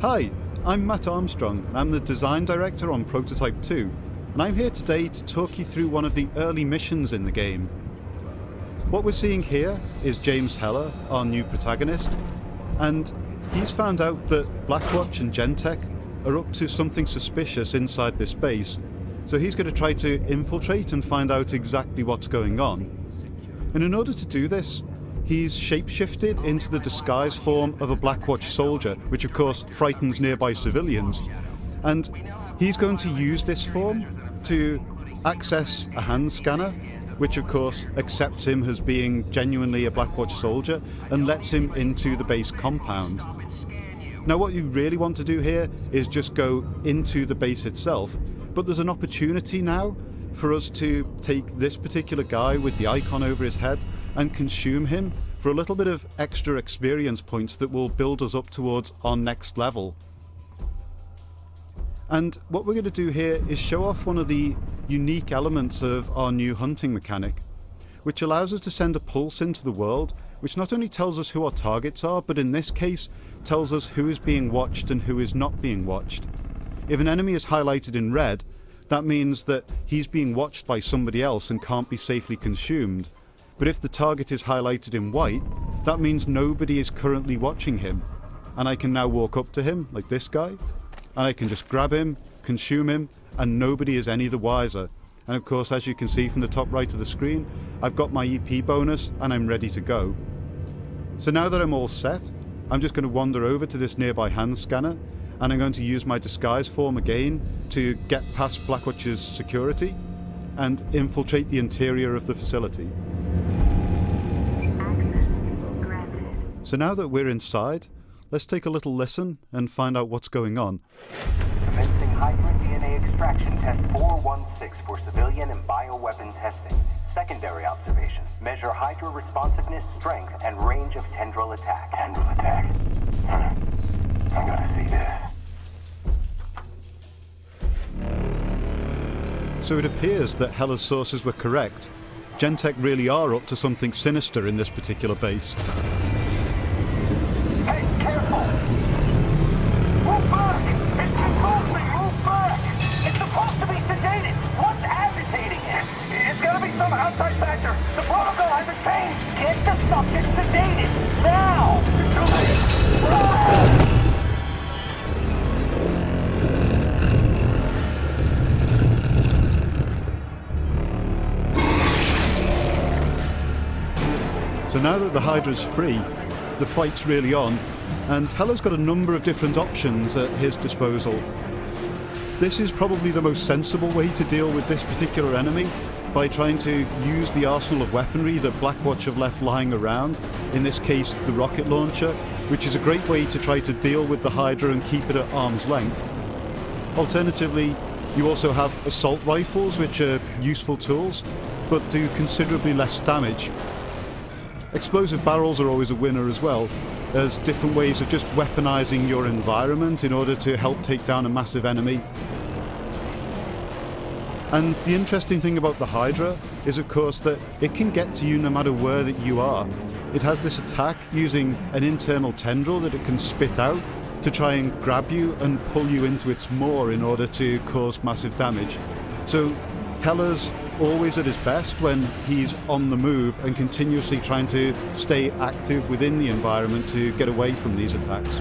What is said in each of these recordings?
Hi, I'm Matt Armstrong and I'm the Design Director on Prototype 2, and I'm here today to talk you through one of the early missions in the game. What we're seeing here is James Heller, our new protagonist, and he's found out that Blackwatch and Gentek are up to something suspicious inside this base, so he's going to try to infiltrate and find out exactly what's going on. And in order to do this, he's shapeshifted into the disguise form of a Blackwatch soldier, which of course frightens nearby civilians. And he's going to use this form to access a hand scanner, which of course accepts him as being genuinely a Blackwatch soldier and lets him into the base compound. Now what you really want to do here is just go into the base itself, but there's an opportunity now for us to take this particular guy with the icon over his head and consume him for a little bit of extra experience points that will build us up towards our next level. And what we're going to do here is show off one of the unique elements of our new hunting mechanic, which allows us to send a pulse into the world, which not only tells us who our targets are, but in this case tells us who is being watched and who is not being watched. If an enemy is highlighted in red, that means that he's being watched by somebody else and can't be safely consumed. But if the target is highlighted in white, that means nobody is currently watching him. And I can now walk up to him, like this guy, and I can just grab him, consume him, and nobody is any the wiser. And of course, as you can see from the top right of the screen, I've got my EP bonus and I'm ready to go. So now that I'm all set, I'm just going to wander over to this nearby hand scanner, and I'm going to use my disguise form again to get past Blackwatch's security and infiltrate the interior of the facility. So now that we're inside, let's take a little listen and find out what's going on. Commencing Hydra DNA extraction test 416 for civilian and bioweapon testing. Secondary observation. Measure Hydra responsiveness, strength, and range of tendril attack. Tendril attack? I gotta see this. So it appears that Heller's sources were correct. Gentek really are up to something sinister in this particular base. Hey, careful! Move back! It's controls me! Move back! It's supposed to be sedated! What's agitating it? It's gotta be some outside factor! The protocol hasn't changed! Get the subject sedated! Now! So now that the Hydra's free, the fight's really on, and Heller's got a number of different options at his disposal. This is probably the most sensible way to deal with this particular enemy, by trying to use the arsenal of weaponry that Blackwatch have left lying around, in this case the rocket launcher, which is a great way to try to deal with the Hydra and keep it at arm's length. Alternatively, you also have assault rifles, which are useful tools, but do considerably less damage. Explosive barrels are always a winner as well, as different ways of just weaponizing your environment in order to help take down a massive enemy. And the interesting thing about the Hydra is of course that it can get to you no matter where that you are. It has this attack using an internal tendril that it can spit out to try and grab you and pull you into its maw in order to cause massive damage. So Heller's always at his best when he's on the move and continuously trying to stay active within the environment to get away from these attacks.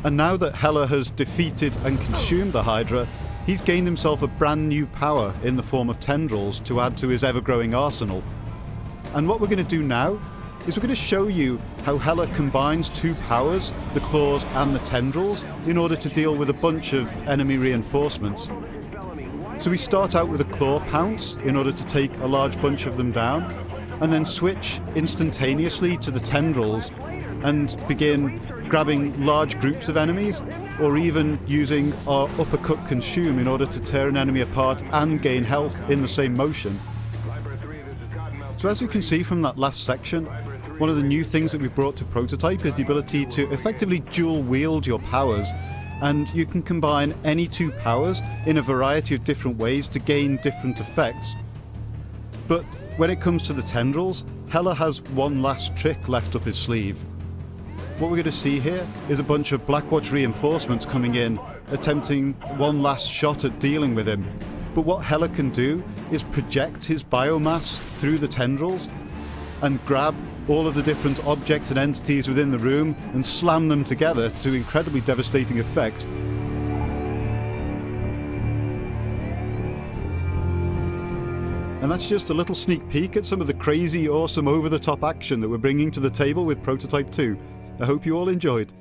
And now that Heller has defeated and consumed the Hydra, he's gained himself a brand new power in the form of tendrils to add to his ever-growing arsenal. And what we're going to do now is we're going to show you how Heller combines two powers, the claws and the tendrils, in order to deal with a bunch of enemy reinforcements. So we start out with a claw pounce in order to take a large bunch of them down, and then switch instantaneously to the tendrils and begin grabbing large groups of enemies, or even using our uppercut consume in order to tear an enemy apart and gain health in the same motion. So as you can see from that last section, one of the new things that we've brought to Prototype is the ability to effectively dual wield your powers, and you can combine any two powers in a variety of different ways to gain different effects. But when it comes to the tendrils, Hella has one last trick left up his sleeve. What we're going to see here is a bunch of Blackwatch reinforcements coming in, attempting one last shot at dealing with him. But what Hella can do is project his biomass through the tendrils and grab all of the different objects and entities within the room and slam them together to incredibly devastating effect. And that's just a little sneak peek at some of the crazy, awesome, over-the-top action that we're bringing to the table with Prototype 2. I hope you all enjoyed.